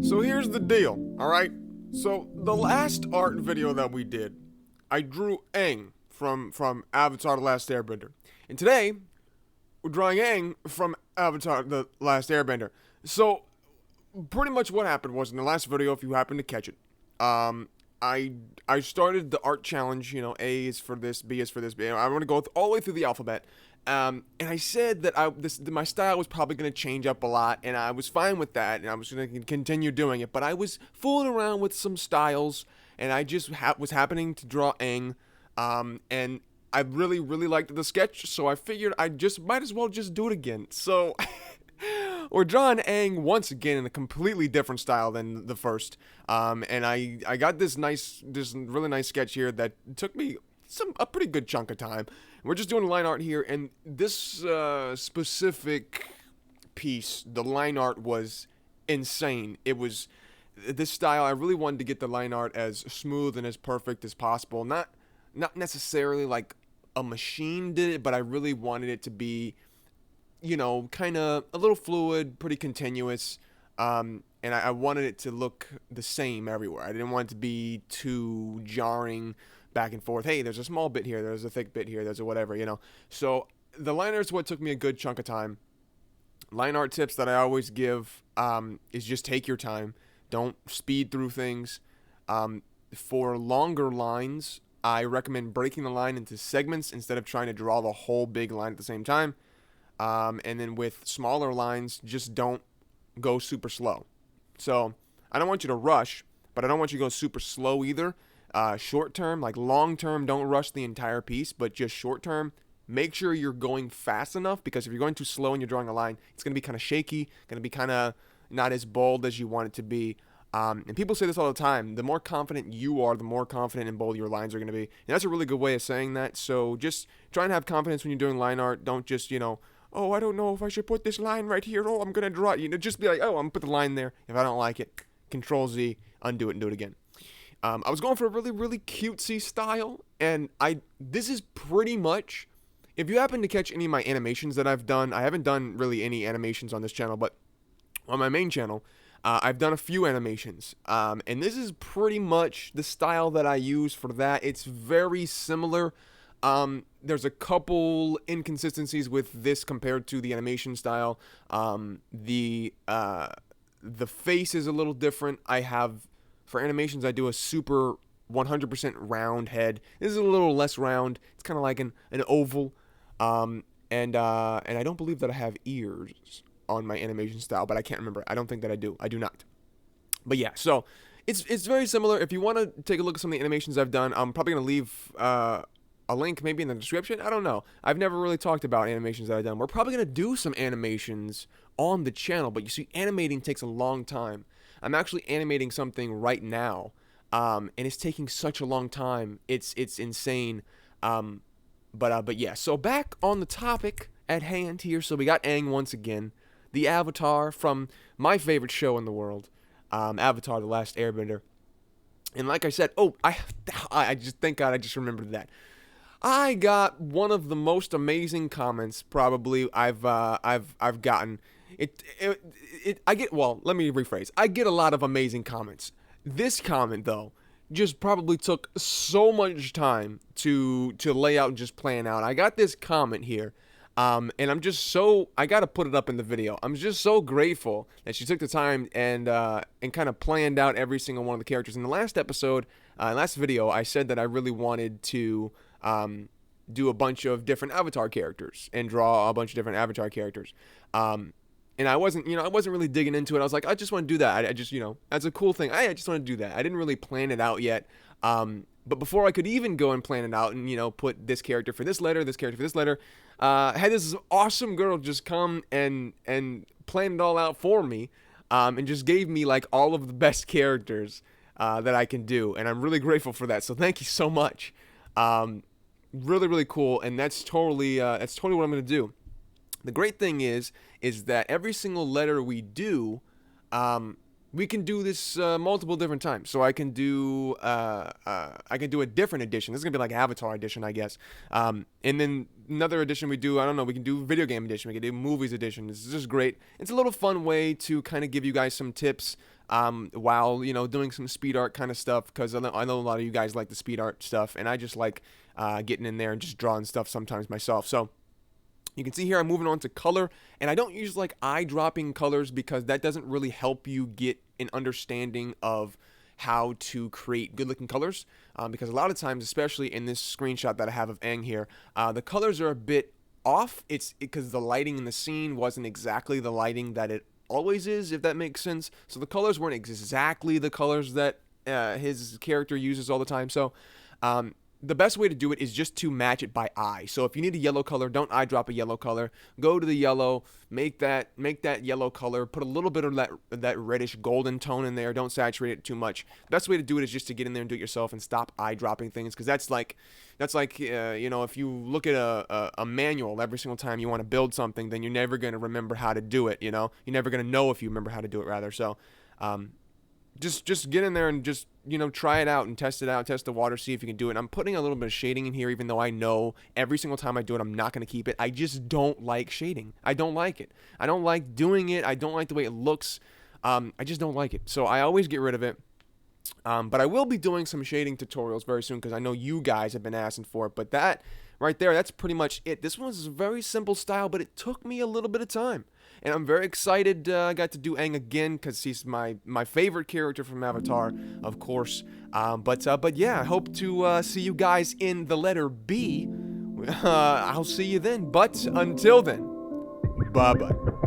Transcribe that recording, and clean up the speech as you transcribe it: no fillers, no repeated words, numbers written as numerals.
So here's the deal, alright? So the last art video that we did, I drew Aang from Avatar The Last Airbender. And today, we're drawing Aang from Avatar The Last Airbender. So pretty much what happened was in the last video, if you happen to catch it, um, I started the art challenge. A is for this, B is for this. I'm going to go all the way through the alphabet. And I said that my style was probably going to change up a lot, and I was fine with that, and I was going to continue doing it. But I was fooling around with some styles, and I just was happening to draw Aang, and I really, really liked the sketch, so I figured I just might as well just do it again. So we're drawing Aang once again in a completely different style than the first. And I got this really nice sketch here that took me a pretty good chunk of time. We're just doing line art here, and this specific piece, the line art was insane. It was this style. I really wanted to get the line art as smooth and as perfect as possible. Not necessarily like a machine did it, but I really wanted it to be, kind of a little fluid, pretty continuous. And I wanted it to look the same everywhere. I didn't want it to be too jarring back and forth. Hey, there's a small bit here, there's a thick bit here, there's a whatever, So the line art's what took me a good chunk of time. Line art tips that I always give is just take your time. Don't speed through things. For longer lines, I recommend breaking the line into segments instead of trying to draw the whole big line at the same time. And then with smaller lines, just don't go super slow. So I don't want you to rush, but I don't want you to go super slow either. Short term, like long term, don't rush the entire piece, but just short term, make sure you're going fast enough, because if you're going too slow and you're drawing a line, it's going to be kind of shaky, going to be kind of not as bold as you want it to be. And people say this all the time. The more confident you are, the more confident and bold your lines are going to be. And that's a really good way of saying that. So just try and have confidence when you're doing line art. Don't just, oh, I don't know if I should put this line right here. Oh, I'm going to draw it. Just be like, oh, I'm going to put the line there. If I don't like it, Control Z, undo it and do it again. I was going for a really, really cutesy style, and this is pretty much, if you happen to catch any of my animations that I've done, I haven't done really any animations on this channel, but on my main channel, I've done a few animations, and this is pretty much the style that I use for that. It's very similar. There's a couple inconsistencies with this compared to the animation style. The face is a little different. For animations, I do a super 100% round head. This is a little less round. It's kind of like an oval. And I don't believe that I have ears on my animation style, but I can't remember. I don't think that I do. I do not. But yeah, so it's very similar. If you want to take a look at some of the animations I've done, I'm probably going to leave a link maybe in the description. I don't know. I've never really talked about animations that I've done. We're probably going to do some animations on the channel, but you see, animating takes a long time. I'm actually animating something right now, and it's taking such a long time. It's insane. But yeah. So back on the topic at hand here. So we got Aang once again, the Avatar from my favorite show in the world, Avatar: The Last Airbender. And like I said, I just thank God I just remembered that. I got one of the most amazing comments probably I've gotten. Let me rephrase. I get a lot of amazing comments. This comment, though, just probably took so much time to lay out and just plan out. I got this comment here, and I gotta put it up in the video. I'm just so grateful that she took the time and kind of planned out every single one of the characters. In the last episode, last video, I said that I really wanted to do a bunch of different Avatar characters and draw a bunch of different Avatar characters. And I wasn't really digging into it. I was like, I just want to do that. I just, that's a cool thing. I just want to do that. I didn't really plan it out yet. But before I could even go and plan it out and, put this character for this letter, this character for this letter, I had this awesome girl just come and plan it all out for me, and just gave me like all of the best characters that I can do. And I'm really grateful for that. So thank you so much. Really, really cool. And that's totally what I'm going to do. The great thing is that every single letter we do, we can do this multiple different times. So I can do a different edition. This is gonna be like Avatar edition, I guess. And then another edition we do, I don't know, we can do video game edition, we can do movies edition. This is just great. It's a little fun way to kind of give you guys some tips while doing some speed art kind of stuff, because I know a lot of you guys like the speed art stuff, and I just like getting in there and just drawing stuff sometimes myself. So you can see here I'm moving on to color, and I don't use like eye-dropping colors because that doesn't really help you get an understanding of how to create good-looking colors, because a lot of times, especially in this screenshot that I have of Aang here, the colors are a bit off. It's because the lighting in the scene wasn't exactly the lighting that it always is, if that makes sense. So the colors weren't exactly the colors that his character uses all the time. So the best way to do it is just to match it by eye. So if you need a yellow color, don't eye drop a yellow color. Go to the yellow, make that yellow color, put a little bit of that reddish golden tone in there. Don't saturate it too much. The best way to do it is just to get in there and do it yourself and stop eye dropping things, because that's like if you look at a manual every single time you want to build something, then you're never going to remember how to do it. You're never going to know if you remember how to do it, rather. So just get in there and just try it out and test it out, test the water, see if you can do it. And I'm putting a little bit of shading in here, even though I know every single time I do it I'm not going to keep it. I just don't like shading. I don't like it. I don't like doing it. I don't like the way it looks. I just don't like it, so I always get rid of it. But I will be doing some shading tutorials very soon, because I know you guys have been asking for it. But that right there, that's pretty much it. This one was a very simple style, but it took me a little bit of time. And I'm very excited I got to do Aang again, because he's my favorite character from Avatar, of course. But yeah, I hope to see you guys in the letter B. I'll see you then. But until then, bye-bye.